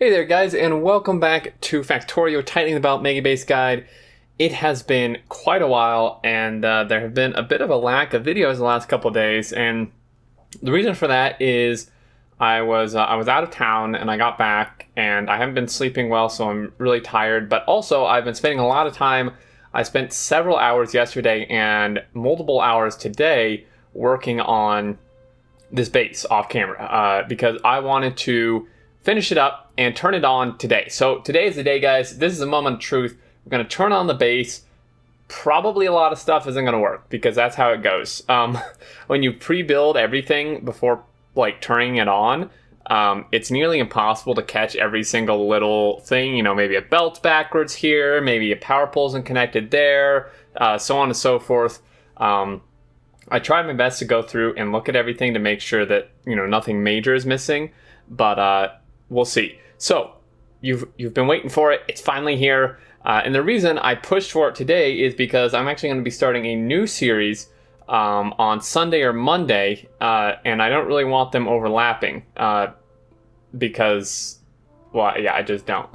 Hey there guys, and welcome back to Factorio Tightening the Belt Megabase Guide. It has been quite a while, and there have been a bit of a lack of videos the last couple of days, and the reason for that is I was out of town and I got back and I haven't been sleeping well, so I'm really tired, but also I've been spending a lot of time. I spent several hours yesterday and multiple hours today working on this base off camera because I wanted to finish it up and turn it on today. So today is the day, guys. This is a moment of truth. We're going to turn on the base. Probably a lot of stuff isn't going to work because that's how it goes. When you pre-build everything before like turning it on, it's nearly impossible to catch every single little thing. You know, maybe a belt's backwards here, maybe a power pole isn't connected there, so on and so forth. I tried my best to go through and look at everything to make sure that, you know, nothing major is missing, but we'll see. So you've been waiting for it. It's finally here. And the reason I pushed for it today is because I'm actually going to be starting a new series on Sunday or Monday, and I don't really want them overlapping because, well, yeah, I just don't.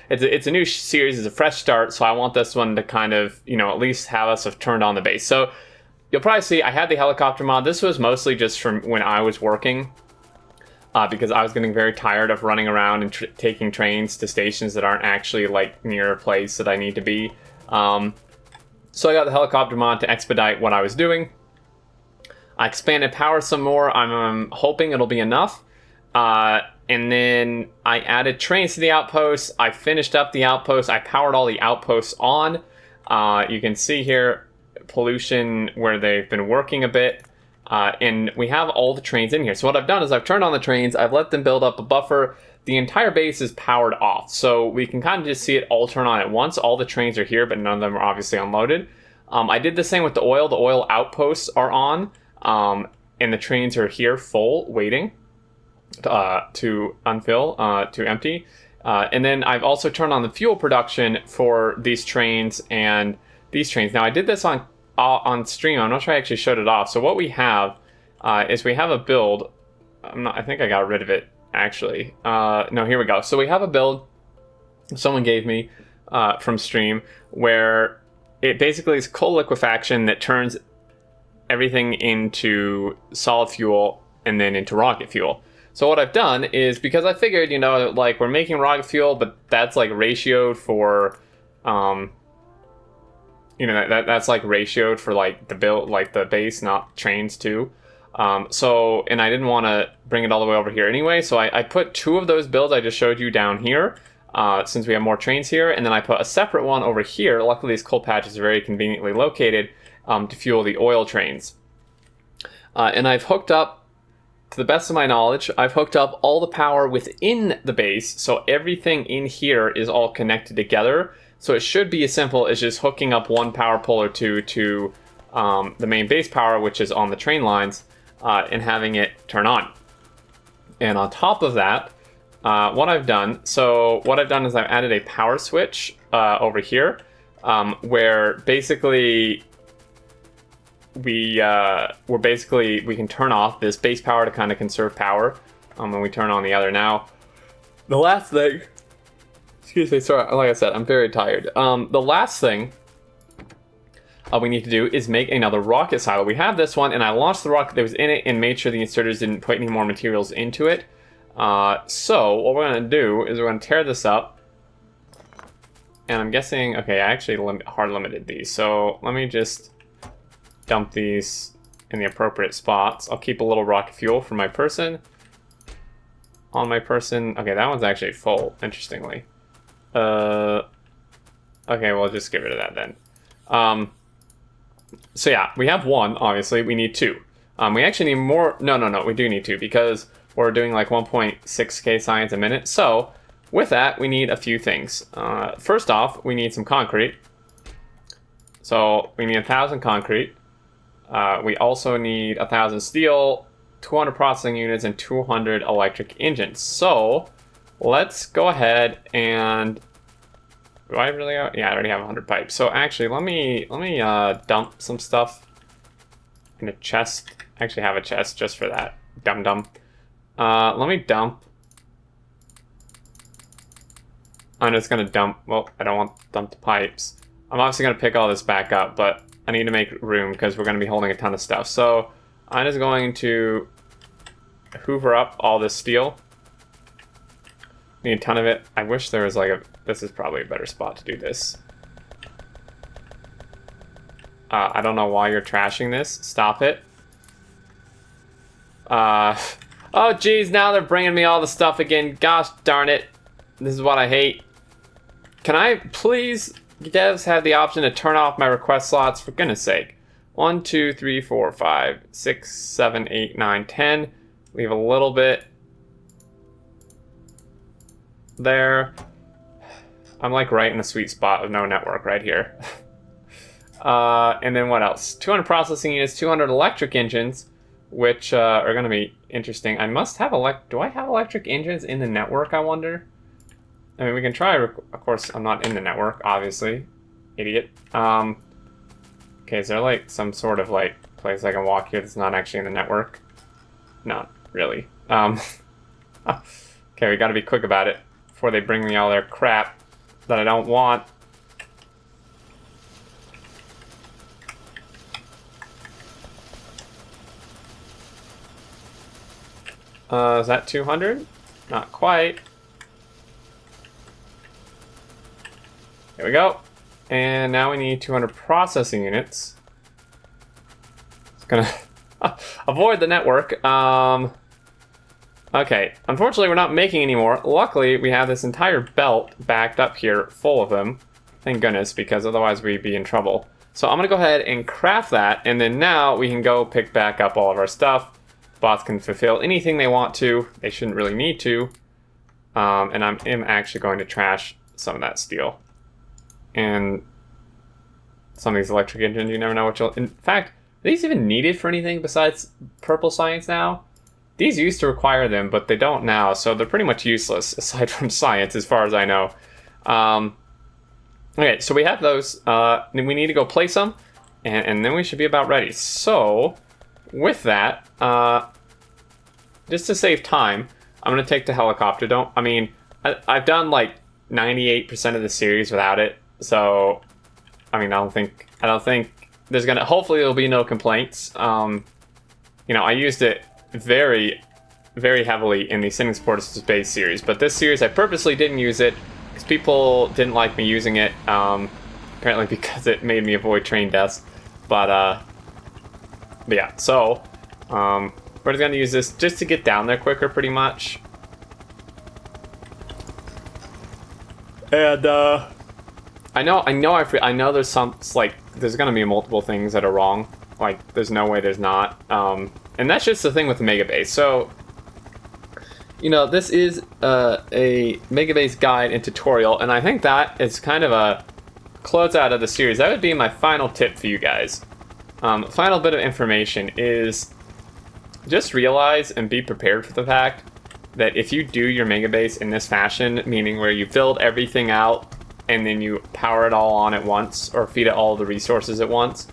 It's a new series, it's a fresh start, so I want this one to kind of, you know, at least have us have turned on the base. So you'll probably see I had the helicopter mod. This was mostly just from when I was working. Because I was getting very tired of running around and taking trains to stations that aren't actually like near a place that I need to be. So I got the helicopter mod to expedite what I was doing. I expanded power some more. I'm hoping it'll be enough. And then I added trains to the outposts. I finished up the outposts. I powered all the outposts on. You can see here pollution where they've been working a bit. And we have all the trains in here. So what I've done is I've turned on the trains, I've let them build up a buffer. The entire base is powered off. So we can kind of just see it all turn on at once. All the trains are here, but none of them are obviously unloaded. I did the same with the oil. The oil outposts are on, and the trains are here full, waiting to unfill, to empty. And then I've also turned on the fuel production for these trains and these trains. Now I did this on stream. I'm not sure I actually showed it off. So what we have is we have a build. I think I got rid of it actually. No, here we go. So we have a build someone gave me from stream where it basically is coal liquefaction that turns everything into solid fuel and then into rocket fuel. So what I've done is, because I figured, you know, like we're making rocket fuel, but that's like ratioed for you know, that's like ratioed for like the build, like the base, not trains too. So, and I didn't want to bring it all the way over here anyway. So I put two of those builds I just showed you down here, since we have more trains here. And then I put a separate one over here. Luckily, these coal patches are very conveniently located to fuel the oil trains. And I've hooked up, to the best of my knowledge, I've hooked up all the power within the base. So everything in here is all connected together. So it should be as simple as just hooking up one power pole or two to the main base power, which is on the train lines, and having it turn on. And on top of that, what I've done is I've added a power switch over here, where basically we can turn off this base power to kind of conserve power when we turn on the other. Now, the last thing. Excuse me, sorry, like I said, I'm very tired. The last thing we need to do is make another rocket silo. We have this one, and I launched the rocket that was in it and made sure the inserters didn't put any more materials into it. So what we're going to do is we're going to tear this up. And I'm guessing, okay, I actually hard limited these. So let me just dump these in the appropriate spots. I'll keep a little rocket fuel for my person. On my person, okay, that one's actually full, interestingly. Okay, well, just get rid of that then. So yeah, we have one, obviously, we need two. We actually need more, no, we do need two, because we're doing like 1.6k science a minute. So, with that, we need a few things. First off, we need some concrete. So, we need 1,000 concrete. We also need 1,000 steel, 200 processing units, and 200 electric engines. So, let's go ahead and, do I really have, yeah, I already have 100 pipes. So actually, let me dump some stuff in a chest. I actually have a chest just for that. Let me dump I'm just gonna dump, well, I don't want to dump the pipes. I'm obviously gonna pick all this back up, but I need to make room because we're gonna be holding a ton of stuff. So I'm just going to hoover up all this steel. Need a ton of it. I wish there was like this is probably a better spot to do this. I don't know why you're trashing this. Stop it. Oh geez, now they're bringing me all the stuff again. Gosh darn it. This is what I hate. Can I please, devs, have the option to turn off my request slots, for goodness sake? 1, 2, 3, 4, 5, 6, 7, 8, 9, 10. Leave a little bit there. I'm like right in the sweet spot of no network right here. And then what else? 200 processing units, 200 electric engines, which are going to be interesting. I must have do I have electric engines in the network, I wonder? I mean, we can try. Of course, I'm not in the network, obviously. Idiot. Okay, is there like some sort of like place I can walk here that's not actually in the network? Not really. Okay, we got to be quick about it before they bring me all their crap that I don't want. Is that 200? Not quite. There we go. And now we need 200 processing units. It's gonna avoid the network. Okay, unfortunately we're not making any more. Luckily, we have this entire belt backed up here full of them. Thank goodness, because otherwise we'd be in trouble. So I'm gonna go ahead and craft that, and then now we can go pick back up all of our stuff. Bots can fulfill anything they want to. They shouldn't really need to. And I am actually going to trash some of that steel. And some of these electric engines, you never know what you'll... In fact, are these even needed for anything besides purple science now? These used to require them, but they don't now, so they're pretty much useless, aside from science, as far as I know. Okay, so we have those. We need to go place them, and then we should be about ready. So, with that, just to save time, I'm going to take the helicopter. I've done like 98% of the series without it, so, I mean, I don't think there's gonna, hopefully there'll be no complaints. You know, I used it very, very heavily in the Sending Support to Space series, but this series I purposely didn't use it because people didn't like me using it, apparently because it made me avoid train deaths. But yeah, so we're just gonna use this just to get down there quicker, pretty much. And I know there's some, like, there's gonna be multiple things that are wrong. Like, there's no way there's not. And that's just the thing with the Megabase. So, you know, this is a Megabase guide and tutorial, and I think that is kind of a closeout of the series. That would be my final tip for you guys. Final bit of information is just realize and be prepared for the fact that if you do your Megabase in this fashion, meaning where you build everything out and then you power it all on at once or feed it all the resources at once,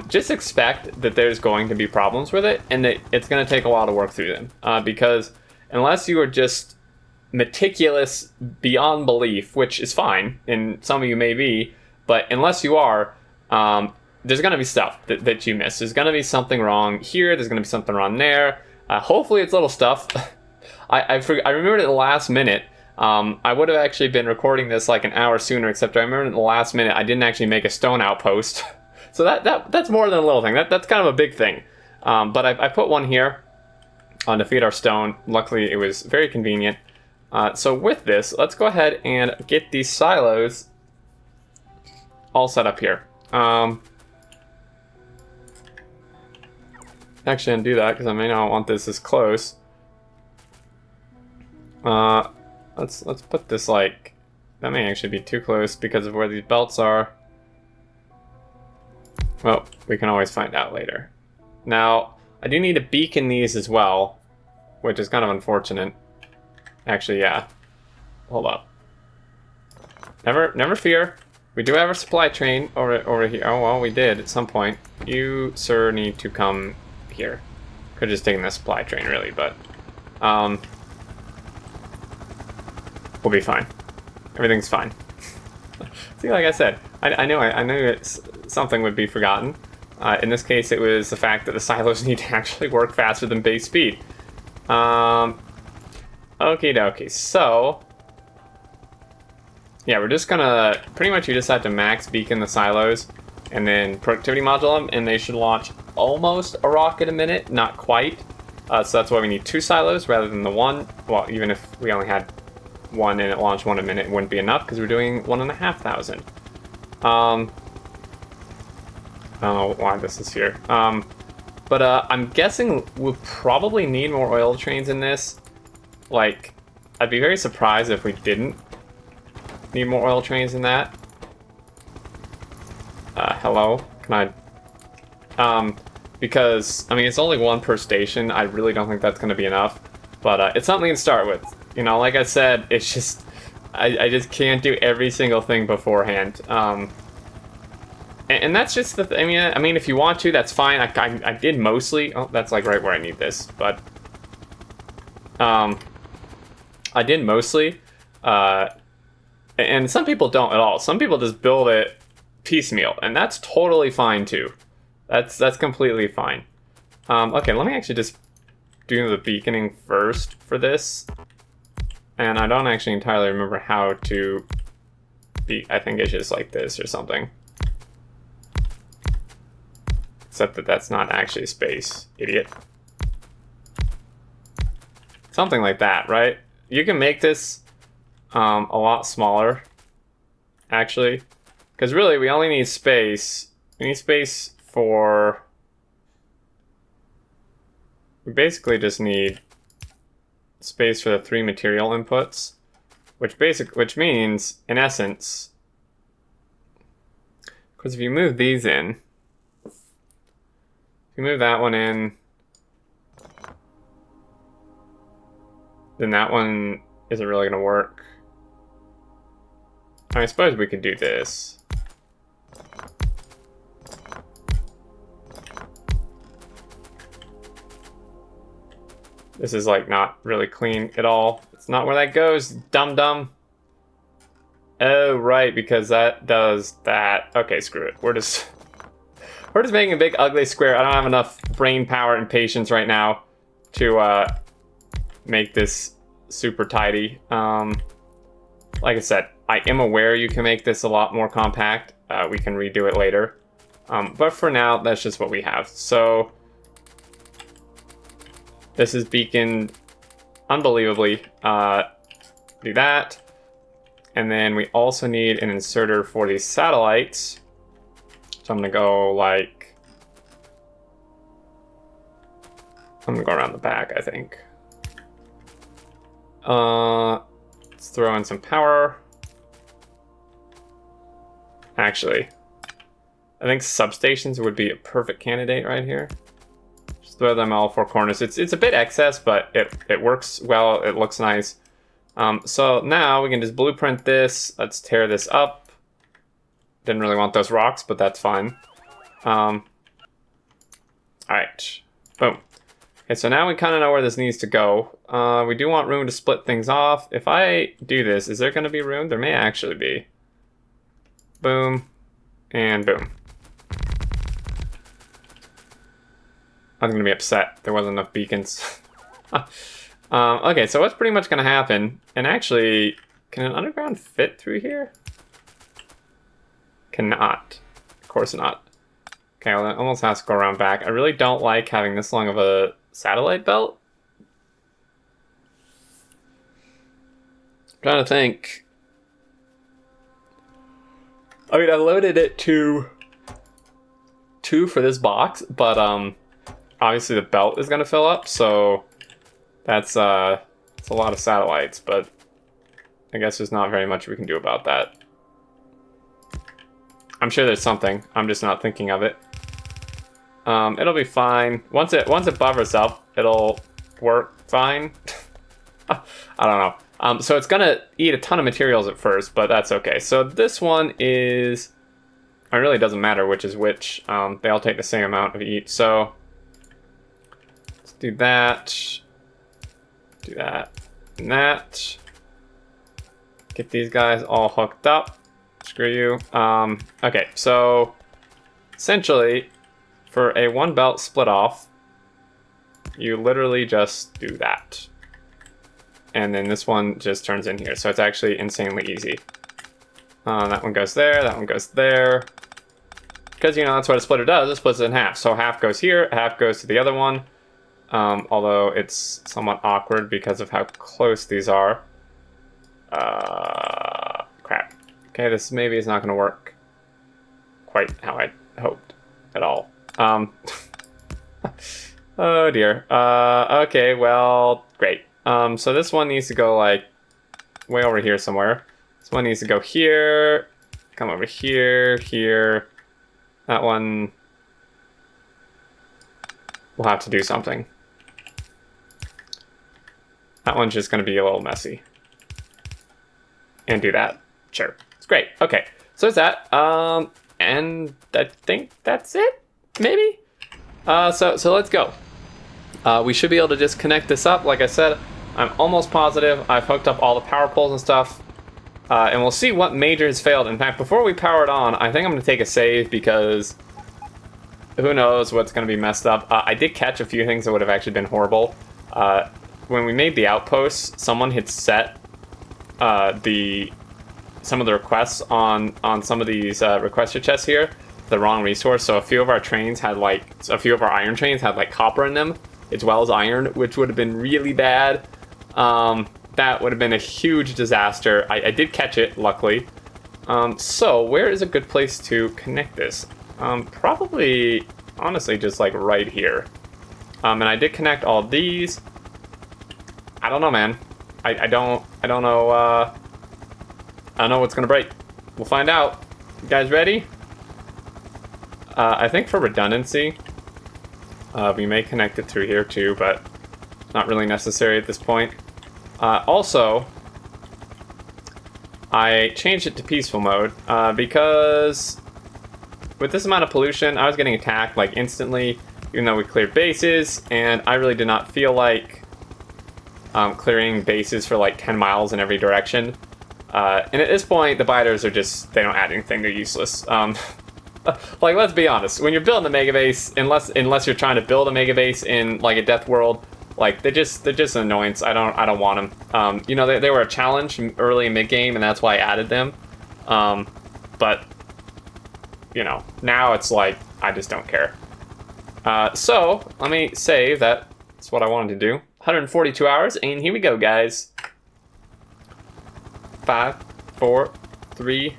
just expect that there's going to be problems with it and that it's going to take a while to work through them. Because unless you are just meticulous beyond belief, which is fine, and some of you may be, but unless you are, there's going to be stuff that you miss. There's going to be something wrong here, there's going to be something wrong there. Hopefully it's little stuff. I remembered at the last minute. I would have actually been recording this like an hour sooner, except I remembered at the last minute I didn't actually make a stone outpost. So that's more than a little thing. That's kind of a big thing. But I put one here to feed our stone. Luckily, it was very convenient. So with this, let's go ahead and get these silos all set up here. Actually, I didn't do that because I may not want this as close. Let's put this like, that may actually be too close because of where these belts are. Well, we can always find out later. Now, I do need to beacon these as well, which is kind of unfortunate. Actually, yeah. Hold up. Never fear. We do have a supply train over here. Oh, well, we did at some point. You, sir, need to come here. Could have just taken the supply train, really, but we'll be fine. Everything's fine. See, like I said, I knew something would be forgotten. In this case, it was the fact that the silos need to actually work faster than base speed. Okie dokie. So, yeah, we're just gonna pretty much you just have to max beacon the silos and then productivity module them, and they should launch almost a rocket a minute, not quite. So that's why we need 2 silos rather than the 1. Well, even if we only had 1 and it launched 1 a minute, it wouldn't be enough because we're doing 1,500. I don't know why this is here. But I'm guessing we'll probably need more oil trains in this. Like, I'd be very surprised if we didn't need more oil trains in that. Hello? Can I... because, I mean, it's only 1 per station. I really don't think that's going to be enough. But it's something to start with. You know, like I said, it's just... I just can't do every single thing beforehand. And that's just the thing. I mean, if you want to, that's fine. I did mostly... Oh, that's like right where I need this. But... I did mostly. And some people don't at all. Some people just build it piecemeal. And that's totally fine, too. That's completely fine. Okay, let me actually just do the beaconing first for this. And I don't actually entirely remember how to beat. I think it's just like this or something. Except that that's not actually space, idiot. Something like that, right? You can make this a lot smaller, actually. Because really, we only need space. We need space for... We basically just need space for the 3 material inputs, which means, in essence, because if you move these in, if you move that one in, then that one isn't really going to work. I suppose we could do this. This is like not really clean at all. It's not where that goes, dum-dum. Oh, right, because that does that. Okay, screw it. We're just making a big ugly square. I don't have enough brain power and patience right now to make this super tidy. Like I said, I am aware you can make this a lot more compact. We can redo it later. But for now, that's just what we have. So this is beaconed unbelievably. Do that. And then we also need an inserter for these satellites. So I'm gonna go like... I'm gonna go around the back, I think. Let's throw in some power. Actually, I think substations would be a perfect candidate right here. Throw them all 4 corners. It's a bit excess, but it works well. It looks nice. So now we can just blueprint this. Let's tear this up. Didn't really want those rocks, but that's fine. All right, boom. Okay, so now we kind of know where this needs to go. We do want room to split things off. If I do this, is there going to be room? There may actually be. Boom, and boom. I was going to be upset. There wasn't enough beacons. Okay, so what's pretty much going to happen... And actually, can an underground fit through here? Cannot. Of course not. Okay, well, that almost has to go around back. I really don't like having this long of a satellite belt. I'm trying to think. I mean, I loaded it to 2 for this box, but obviously the belt is going to fill up, so that's it's a lot of satellites, but I guess there's not very much we can do about that. I'm sure there's something. I'm just not thinking of it. It'll be fine. Once it buffers up, it'll work fine. I don't know. So it's gonna eat a ton of materials at first, but that's okay. So this one is... It really doesn't matter which is which. They all take the same amount of each. So let's do that. Do that. And that. Get these guys all hooked up. Screw you. Okay, so essentially, for a one belt split off, you literally just do that. And then this one just turns in here. So it's actually insanely easy. That one goes there, that one goes there. Because, you know, that's what a splitter does. It splits it in half. So half goes here, half goes to the other one. Although it's somewhat awkward because of how close these are. Crap. Okay, this maybe is not going to work quite how I hoped at all. Oh dear. Okay, well, great. So this one needs to go like way over here somewhere. This one needs to go here, come over here, here. That one will have to do something. That one's just going to be a little messy. And do that. Sure. It's great. Okay. So there's that. And I think that's it, maybe? So let's go. We should be able to just connect this up. Like I said, I'm almost positive I've hooked up all the power poles and stuff. And we'll see what major has failed. In fact, before we power it on, I think I'm going to take a save because who knows what's going to be messed up. I did catch a few things that would have actually been horrible. When we made the outposts, someone had set some of the requests on some of these requester chests here, the wrong resource. So a few of our trains had iron trains had like copper in them, as well as iron, which would have been really bad. That would have been a huge disaster. I did catch it, luckily. So where is a good place to connect this? Probably, honestly, just like right here. And I did connect all these. I don't know, man. I don't know. I don't know what's gonna break. We'll find out. You guys ready? I think for redundancy, we may connect it through here too, but not really necessary at this point. Also, I changed it to peaceful mode because with this amount of pollution, I was getting attacked like instantly, even though we cleared bases, and I really did not feel like clearing bases for like 10 miles in every direction. And at this point, the biters are just, they don't add anything, they're useless. Like, let's be honest, when you're building a megabase, unless you're trying to build a megabase in like a death world, like they're just an annoyance. I don't want them. You know, they were a challenge early in mid game, and that's why I added them. But you know, now it's like I just don't care. So let me say that's what I wanted to do. 142 hours, and here we go, guys. 5, 4, 3,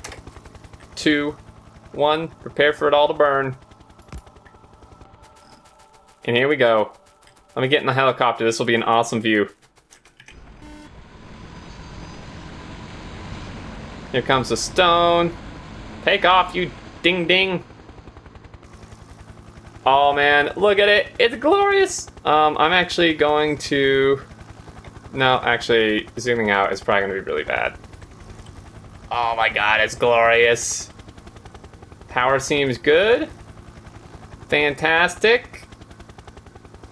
2, 1. Prepare for it all to burn. And here we go. Let me get in the helicopter. This will be an awesome view. Here comes the stone. Take off, you ding ding. Oh man, look at it. It's glorious. I'm actually going to... No, actually, zooming out is probably going to be really bad. Oh my god, it's glorious. Power seems good. Fantastic.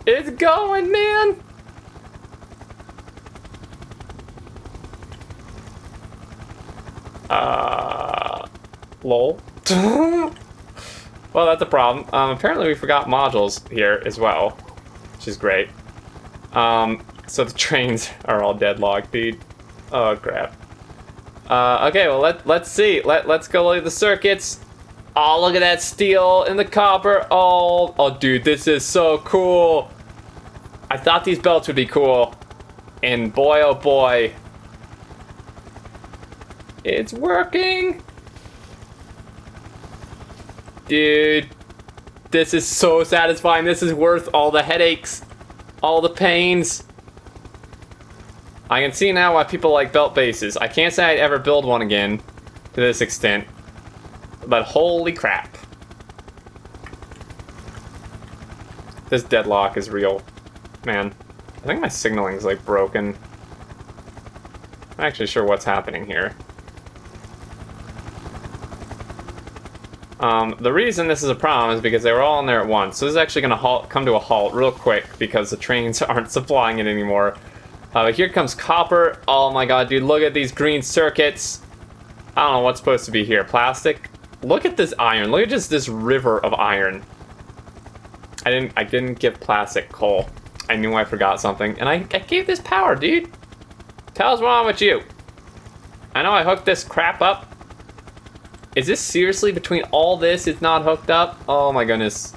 It's going, man. Lol. Well, that's a problem. Apparently we forgot modules here as well, which is great. So the trains are all deadlocked, dude. Oh crap. Okay, well let's see. Let's go look at the circuits. Oh, look at that steel and the copper. Oh, dude, this is so cool. I thought these belts would be cool, and boy, oh boy, it's working. Dude, this is so satisfying. This is worth all the headaches, all the pains. I can see now why people like belt bases. I can't say I'd ever build one again to this extent, but holy crap. This deadlock is real. Man, I think my signaling is like broken. I'm not actually sure what's happening here. The reason this is a problem is because they were all in there at once. So this is actually going to come to a halt real quick because the trains aren't supplying it anymore. Here comes copper. Oh my god, dude, look at these green circuits. I don't know what's supposed to be here. Plastic? Look at this iron. Look at just this river of iron. I didn't give plastic coal. I knew I forgot something. And I gave this power, dude. What the hell's wrong with you? I know I hooked this crap up. Is this seriously between all this? It's not hooked up? Oh my goodness.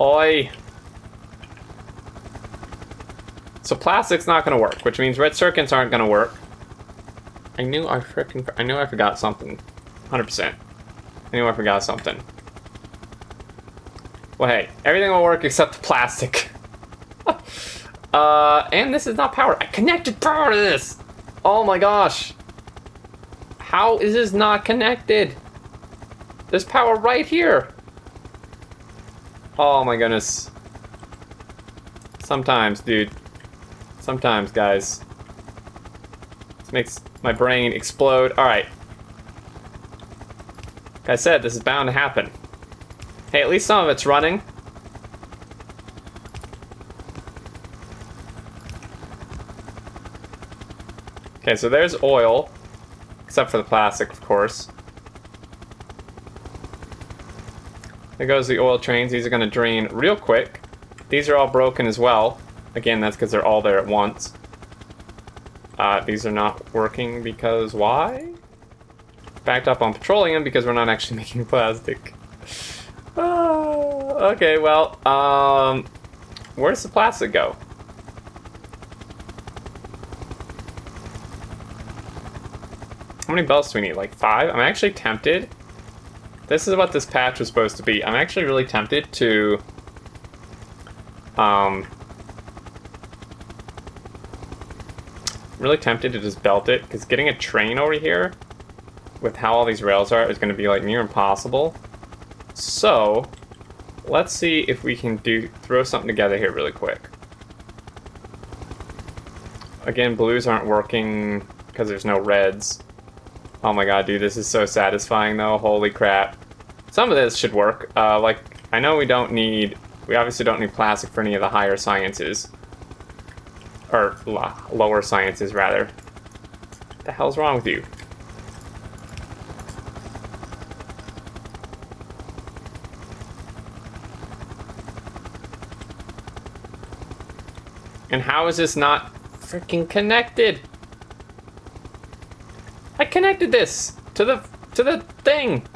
Oi. So plastic's not gonna work, which means red circuits aren't gonna work. I knew I forgot something. 100%. I knew I forgot something. Well, hey, everything will work except the plastic. And this is not power. I connected power to this. Oh my gosh. How is this not connected? There's power right here. Oh my goodness. Sometimes, dude. Sometimes, guys. This makes my brain explode. Alright. Like I said, this is bound to happen. Hey, at least some of it's running. Okay, so there's oil. Except for the plastic, of course. There goes the oil trains. These are going to drain real quick. These are all broken as well. Again, that's because they're all there at once. These are not working because why? Backed up on petroleum because we're not actually making plastic. Okay, well, where does the plastic go? How many belts do we need? Like 5? I'm actually tempted. This is what this patch was supposed to be. I'm actually really tempted to just belt it, because getting a train over here with how all these rails are is going to be like near impossible. So let's see if we can throw something together here really quick. Again, blues aren't working because there's no reds. Oh my god, dude, this is so satisfying though. Holy crap. Some of this should work. Like, I know we obviously don't need plastic for any of the higher sciences. Or lower sciences, rather. What the hell's wrong with you? And how is this not freaking connected? I connected this to the thing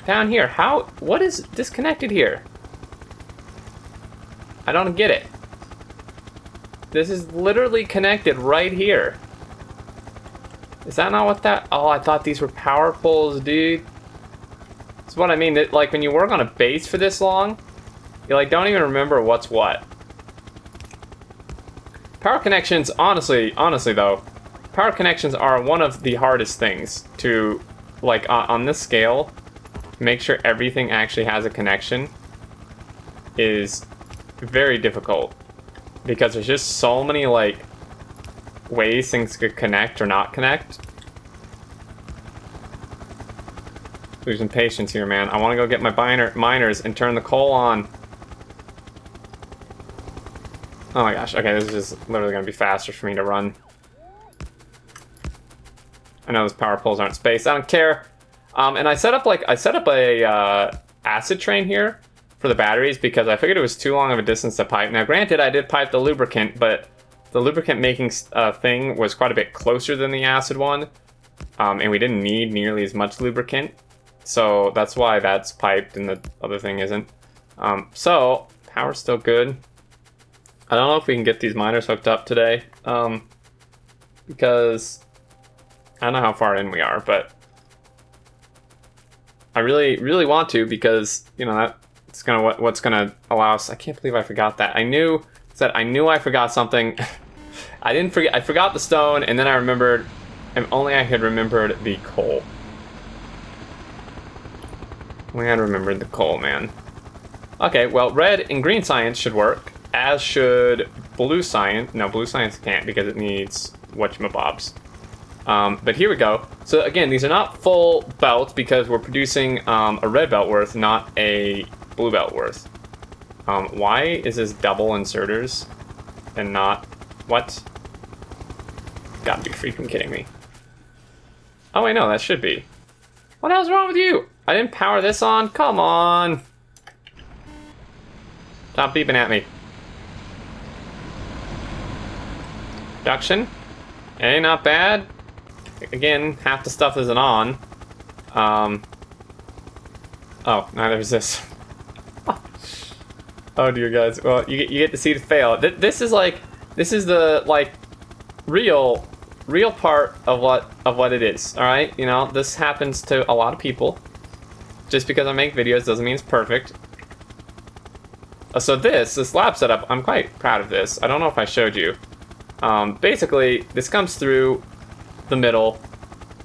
down here. What is disconnected here? I don't get it. This is literally connected right here. Is that not what that? Oh, I thought these were power poles, dude. That's what I mean. That, like, when you work on a base for this long, you like don't even remember what's what. Power connections, honestly though, power connections are one of the hardest things to, like, on this scale, make sure everything actually has a connection is very difficult. Because there's just so many, like, ways things could connect or not connect. Losing patience here, man. I want to go get my miners and turn the coal on. Oh my gosh, okay, this is just literally going to be faster for me to run. I know those power poles aren't spaced, I don't care. And I set up a acid train here for the batteries because I figured it was too long of a distance to pipe. Now granted, I did pipe the lubricant, but the lubricant making thing was quite a bit closer than the acid one. And we didn't need nearly as much lubricant. So that's why that's piped and the other thing isn't. So, power's still good. I don't know if we can get these miners hooked up today. Because I don't know how far in we are, but I really, really want to because, you know, that's what's gonna allow us. I can't believe I forgot that. I knew I forgot something. I didn't forget. I forgot the stone, and then I remembered. If only I had remembered the coal. We had remembered the coal, man. Okay, well, red and green science should work, as should blue science. No, blue science can't because it needs whatchamabobs. But here we go. So again, these are not full belts because we're producing a red belt worth, not a blue belt worth. Why is this double inserters and not... What? Gotta be freaking kidding me. Oh wait, no, that should be. What the hell's wrong with you? I didn't power this on? Come on. Stop beeping at me. Production. Hey, not bad. Again, half the stuff isn't on. Oh, now there's this. Oh dear, guys. Well, you get to see the fail. This is the like real part of what it is. All right, you know, this happens to a lot of people. Just because I make videos doesn't mean it's perfect. So this lab setup, I'm quite proud of this. I don't know if I showed you. Basically, this comes through the middle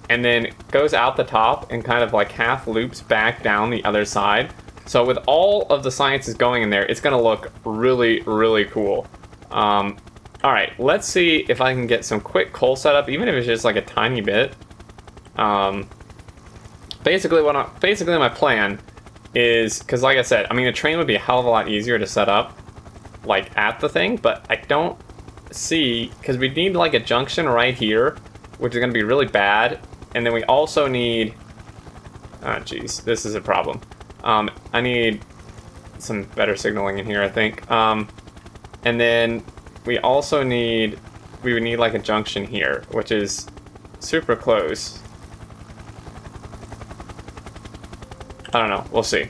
and then goes out the top and kind of like half loops back down the other side. So with all of the sciences going in there, it's gonna look really, really cool. All right, let's see if I can get some quick coal setup, even if it's just like a tiny bit. Basically my plan is, because like I said, I mean, a train would be a hell of a lot easier to set up, like at the thing, but I don't see, because we need like a junction right here, which is going to be really bad, and then we also need, oh geez, this is a problem. I need some better signaling in here, I think. And then we also need, we would need like a junction here, which is super close. I don't know, we'll see.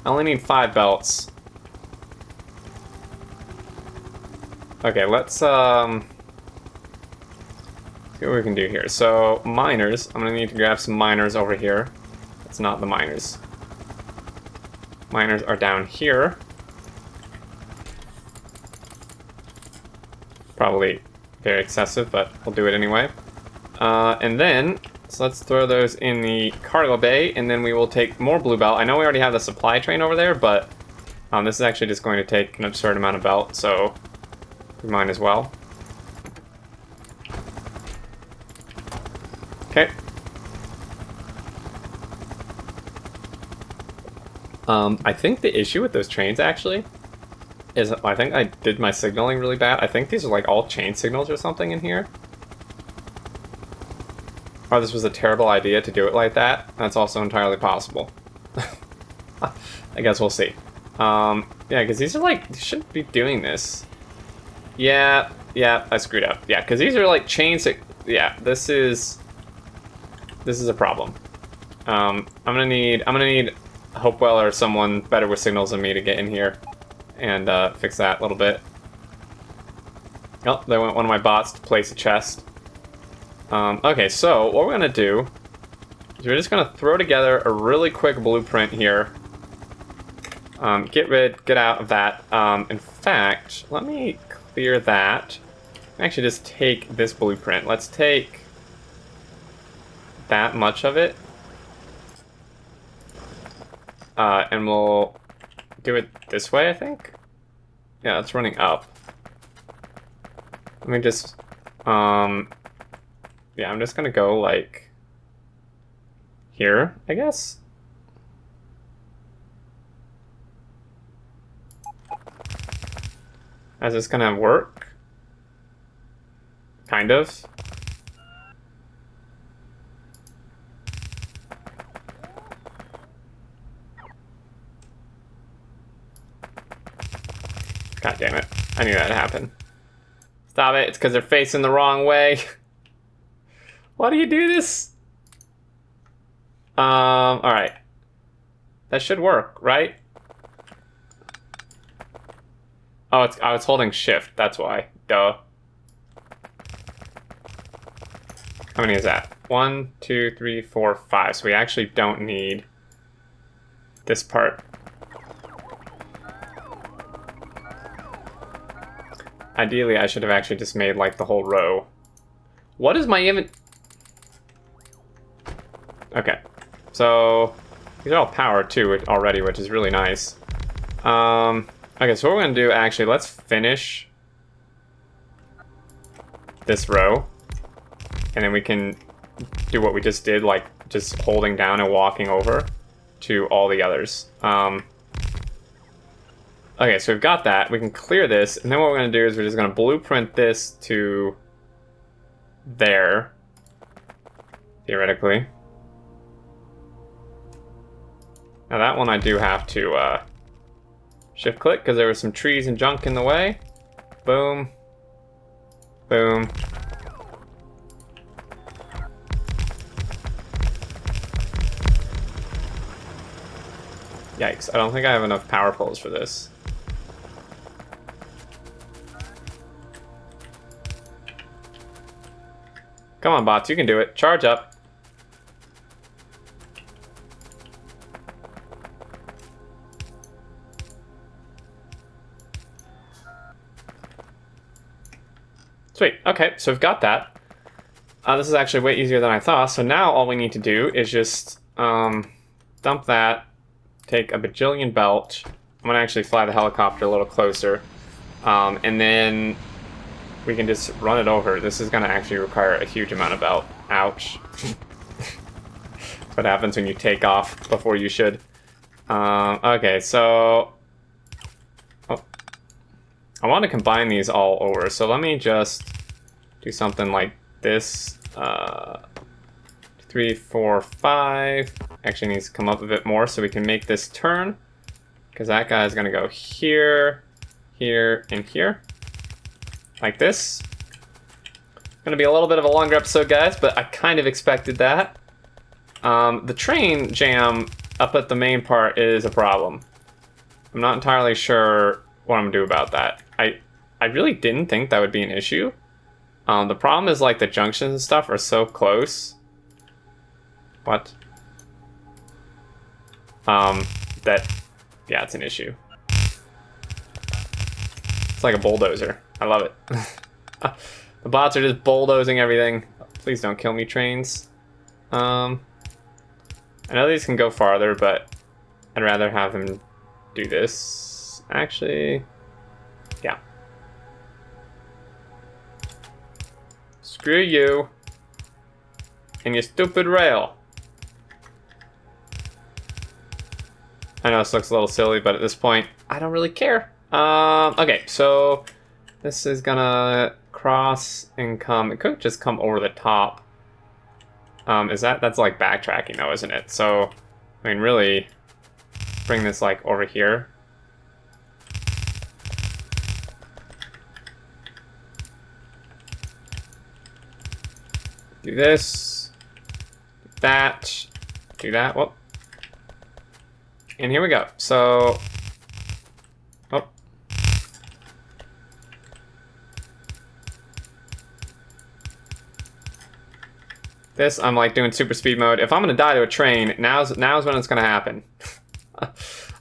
I only need 5 belts. Okay, let's see what we can do here. So, miners, I'm gonna need to grab some miners over here. That's not the miners. Miners are down here. Probably very excessive, but we'll do it anyway. And then, so let's throw those in the cargo bay, and then we will take more blue belt. I know we already have the supply train over there, but this is actually just going to take an absurd amount of belt, so we might as well. Okay. I think the issue with those trains, actually, is I think I did my signaling really bad. I think these are like all chain signals or something in here. Or this was a terrible idea to do it like that. That's also entirely possible. I guess we'll see. Yeah, because these are like, they shouldn't be doing this. Yeah, I screwed up. Yeah, because these are like chains. Yeah, this is a problem. I'm gonna need Hopewell or someone better with signals than me to get in here and fix that a little bit. Oh, there went one of my bots to place a chest. Okay, so what we're gonna do is we're just gonna throw together a really quick blueprint here. Get out of that. In fact, let me clear that. Actually, just take this blueprint. Let's take that much of it. And we'll do it this way, I think. Yeah, it's running up. Let me just, yeah, I'm just gonna go like here, I guess. Is this gonna work? Kind of. God damn it. I knew that'd happen. Stop it, it's because they're facing the wrong way. Why do you do this? Alright. That should work, right? Oh, I was holding shift, that's why. Duh. How many is that? 1, 2, 3, 4, 5. So we actually don't need this part. Ideally, I should have actually just made like the whole row. What is my Okay, so these are all powered too already, which is really nice. Okay, so what we're gonna do, actually, let's finish this row, and then we can do what we just did, like just holding down and walking over to all the others. Okay, so we've got that. We can clear this, and then what we're going to do is we're just going to blueprint this to there, theoretically. Now that one I do have to shift click because there was some trees and junk in the way. Boom. Boom. Yikes, I don't think I have enough power poles for this. Come on, bots, you can do it. Charge up. Sweet, okay, so we've got that. This is actually way easier than I thought, so now all we need to do is just dump that, take a bajillion belt. I'm gonna actually fly the helicopter a little closer, and then we can just run it over. This is gonna actually require a huge amount of belt. Ouch. What happens when you take off before you should. Okay, so I want to combine these all over, so let me just do something like this. 3, 4, 5. Actually needs to come up a bit more so we can make this turn, because that guy is going to go here, here, and here, like this. Going to be a little bit of a longer episode, guys, but I kind of expected that. The train jam up at the main part is a problem. I'm not entirely sure what I'm going to do about that. I really didn't think that would be an issue. The problem is, like, the junctions and stuff are so close. What? That, yeah, it's an issue. It's like a bulldozer. I love it. The bots are just bulldozing everything. Please don't kill me, trains. I know these can go farther, but I'd rather have them do this. Actually, yeah. Screw you and your stupid rail. I know this looks a little silly, but at this point, I don't really care. Okay, so this is gonna cross and come. It could just come over the top. That's like backtracking though, isn't it? So, I mean, really bring this like over here. Do this, do that, whoop. And here we go. So, oh. This, I'm like doing super speed mode. If I'm gonna die to a train, now's when it's gonna happen.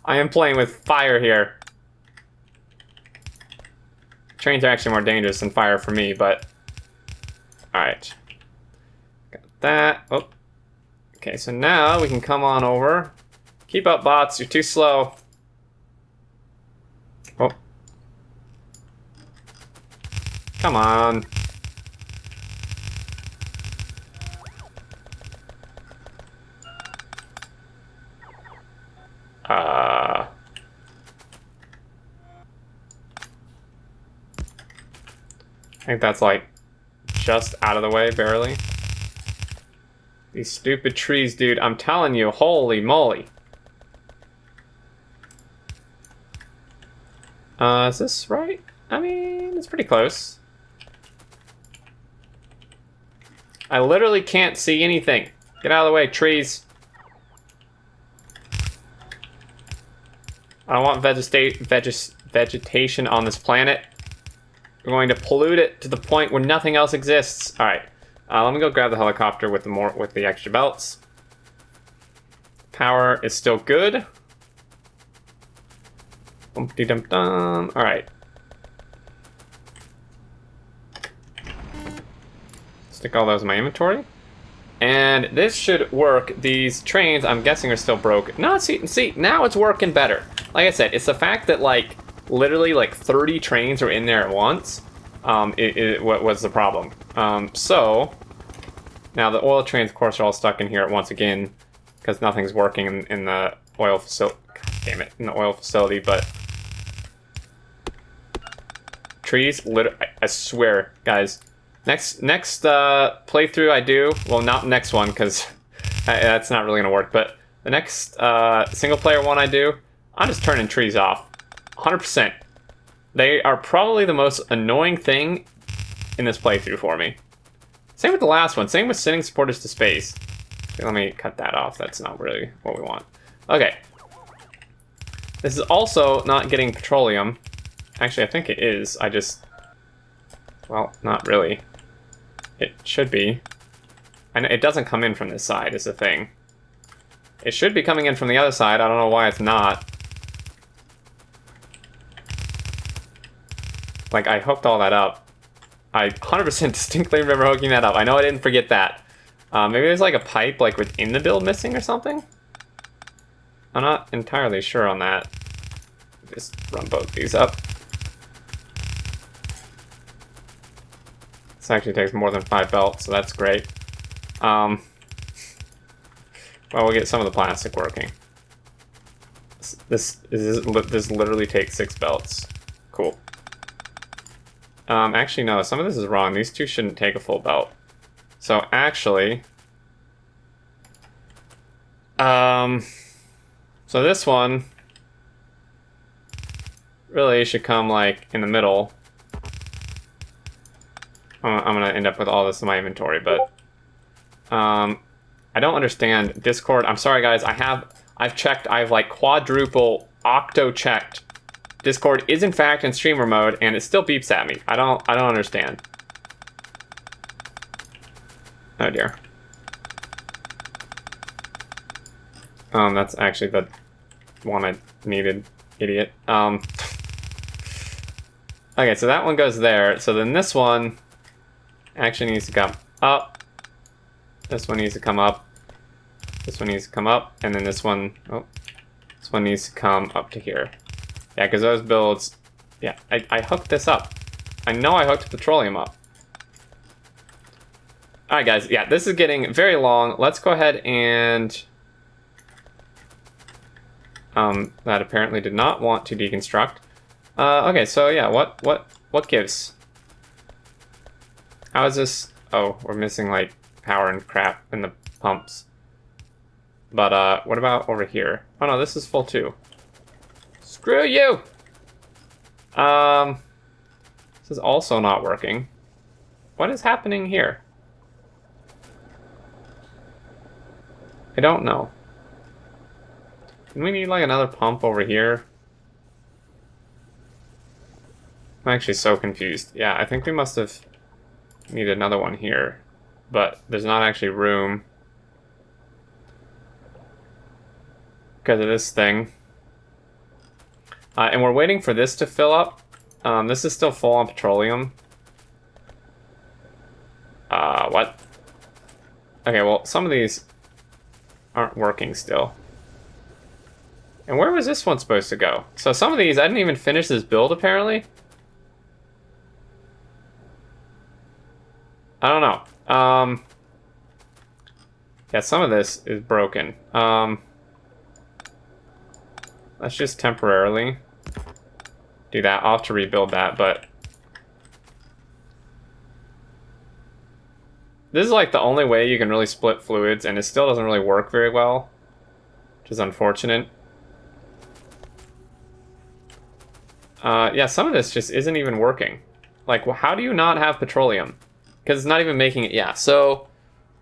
I am playing with fire here. Trains are actually more dangerous than fire for me, but alright. Got that. Oh. Okay, so now we can come on over. Keep up, bots, you're too slow. Oh. Come on. I think that's like just out of the way, barely. These stupid trees, dude, I'm telling you, holy moly. Is this right? I mean, it's pretty close. I literally can't see anything. Get out of the way, trees. I don't want vegetation on this planet. We're going to pollute it to the point where nothing else exists. All right, let me go grab the helicopter with the extra belts. Power is still good. Dum-dum-dum. All right. Stick all those in my inventory. And this should work. These trains, I'm guessing, are still broken. No, see, now it's working better. Like I said, it's the fact that, like, literally, like, 30 trains are in there at once. What was the problem? So, now the oil trains, of course, are all stuck in here at once again, because nothing's working in the oil facility. God damn it, in the oil facility, but trees. I swear, guys. Next playthrough I do, well, not next one, because that's not really gonna work, but the next single player one I do, I'm just turning trees off. 100%. They are probably the most annoying thing in this playthrough for me. Same with the last one. Same with sending supporters to space. Okay, let me cut that off. That's not really what we want. Okay. This is also not getting petroleum. Actually, I think it is. I just... Well, not really. It should be. And it doesn't come in from this side, is the thing. It should be coming in from the other side. I don't know why it's not. Like, I hooked all that up. I 100% distinctly remember hooking that up. I know I didn't forget that. Maybe there's like a pipe like within the build missing or something? I'm not entirely sure on that. Just run both these up. This actually takes more than 5 belts, so that's great. Well, we'll get some of the plastic working. This literally takes 6 belts. Cool. Actually, no, some of this is wrong. These two shouldn't take a full belt. So, actually... So this one... really should come, like, in the middle. I'm gonna end up with all this in my inventory, but... I don't understand Discord. I'm sorry, guys. I've checked. I've, like, quadruple, octo-checked. Discord is in fact in streamer mode, and it still beeps at me. I don't understand. Oh dear. That's actually the one I needed, idiot. Okay, so that one goes there. So then this one actually needs to come up. This one needs to come up. This one needs to come up, and then this one needs to come up to here. Yeah, because those builds... Yeah, I hooked this up. I know I hooked petroleum up. Alright, guys. Yeah, this is getting very long. Let's go ahead and... that apparently did not want to deconstruct. Okay, so yeah, what gives? How is this... Oh, we're missing, like, power and crap in the pumps. But, what about over here? Oh, no, this is full too. Screw you! This is also not working. What is happening here? I don't know. Do we need like another pump over here? I'm actually so confused. Yeah, I think we must have needed another one here. But there's not actually room. Because of this thing. And we're waiting for this to fill up. This is still full on petroleum. What? Okay, well, some of these aren't working still. And where was this one supposed to go? So some of these, I didn't even finish this build, apparently. I don't know. Yeah, some of this is broken. Let's just temporarily do that. I'll have to rebuild that, but this is like the only way you can really split fluids, and it still doesn't really work very well, which is unfortunate. Yeah, some of this just isn't even working. Like, well, how do you not have petroleum? Because it's not even making it. Yeah, so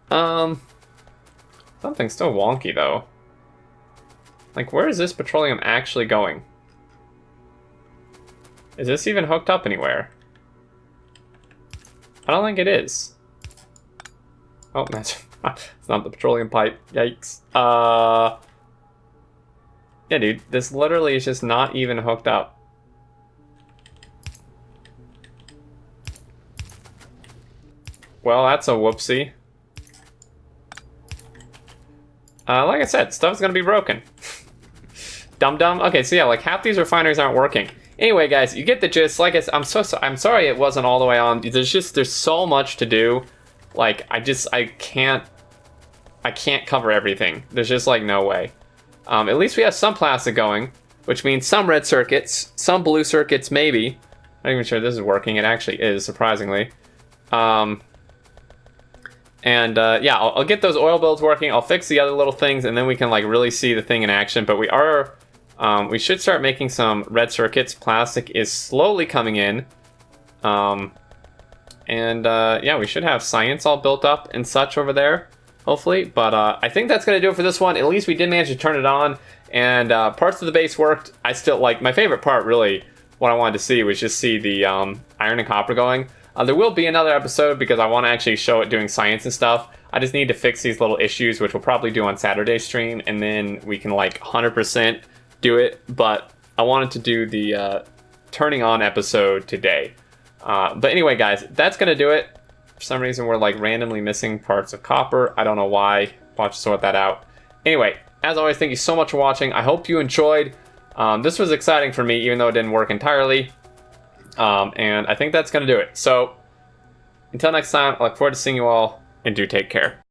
something's still wonky though. Like, where is this petroleum actually going? Is this even hooked up anywhere? I don't think it is. Oh, that's it's not the petroleum pipe. Yikes. Yeah, dude, this literally is just not even hooked up. Well, that's a whoopsie. Like I said, stuff's gonna be broken. Dum-dum. Okay, so yeah, like half these refineries aren't working. Anyway, guys, you get the gist. Like I'm sorry it wasn't all the way on. There's so much to do. Like I can't cover everything. There's just like no way. At least we have some plastic going, which means some red circuits, some blue circuits maybe. not even sure this is working. It actually is, surprisingly. Yeah, I'll get those oil builds working. I'll fix the other little things, and then we can like really see the thing in action. But we should start making some red circuits. Plastic is slowly coming in. Yeah, we should have science all built up and such over there, hopefully. But I think that's going to do it for this one. At least we did manage to turn it on, and parts of the base worked. I still like, my favorite part, really, what I wanted to see was just see the iron and copper going. There will be another episode because I want to actually show it doing science and stuff. I just need to fix these little issues, which we'll probably do on Saturday's stream, and then we can like 100% do it. But I wanted to do the turning on episode today. But anyway, guys, that's going to do it. For some reason, we're like randomly missing parts of copper. I don't know why. I'll have to sort that out. Anyway, as always, thank you so much for watching. I hope you enjoyed. This was exciting for me, even though it didn't work entirely. And I think that's going to do it. So, until next time, I look forward to seeing you all, and do take care.